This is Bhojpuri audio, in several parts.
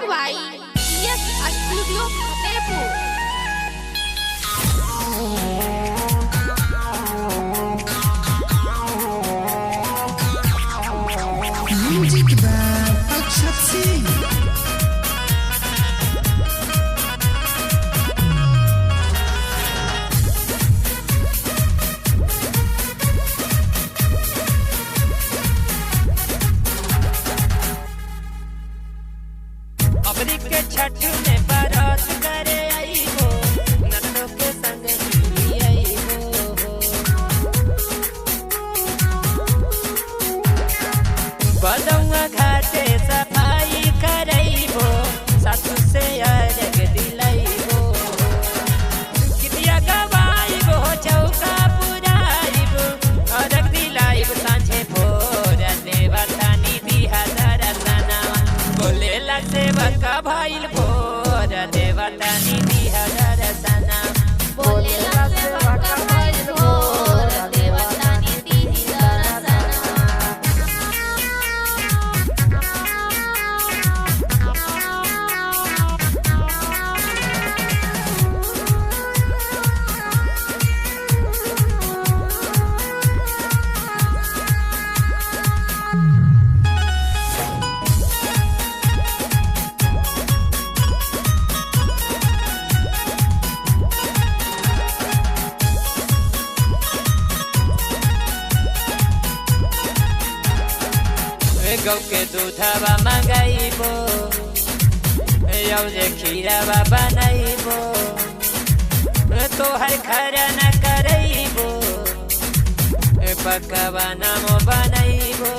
by PS Studio Fatehpur। Music by Akshat Singh। अबरी के छठ में बारात करे आई हो, नंदों के संग मिली आई हो। बदौआ घाटे सफाई करई हो, सासू से अर्घ दिलाई हो। गीतिया गवाई हो, चौका पुराई हो, अर्घ दिलाई हो। सांझे भोर देवतानी दिहा दरसना, बोले लग सेवक भइल भोर देवतानी दिहा दरसना। बोले लग सेवक भइल भोर देवतानी दिहा दरसना। गौ के दूधवा मंगाइबो, यौ जे खीरवा बनाइबो, तोहर खरना करइबो, पकवाना मो बनाइबो।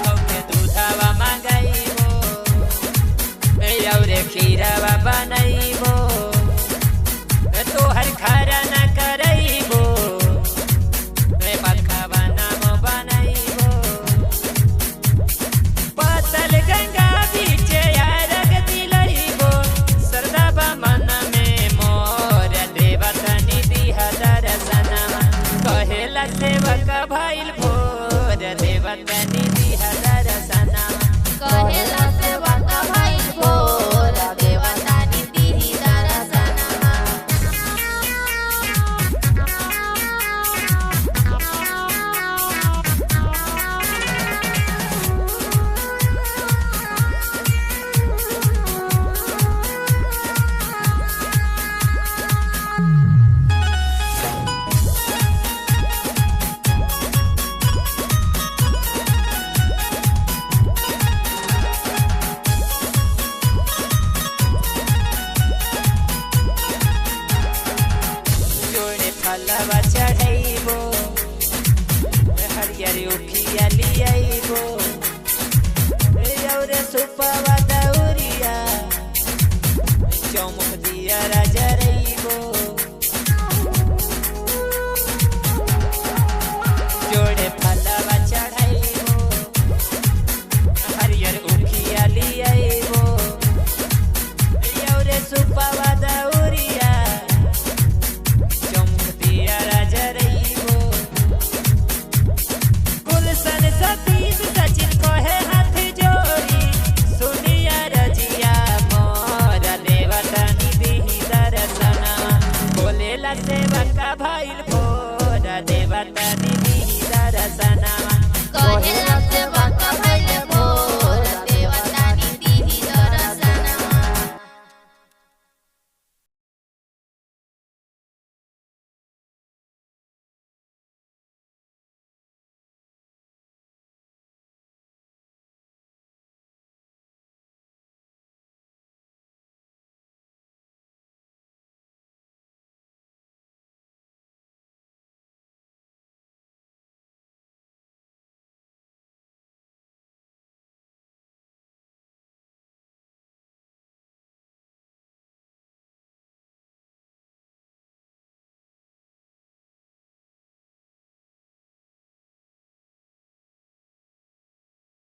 गौ के दूधवा मंगाइबो, यौ रे खीरवा बनाइबो, तोहर खरना करइबो, पकवाना मो बनाइबो। पातल गंगा बीचे अर्घ दिलइबो, सरदाबा मन में मोर देवतानी दिहा दरसना। कहेला सेवक भइल भोर देवतानी दिहा दरसना। कहेला सेवक भइल भोर देवतानी दिहा दरसना। जोड़े फलवा चढ़इबो, हरियर उखिया लियाइबो, यौरे सुपवा दौरिया, चौमुख दिया जरइबो।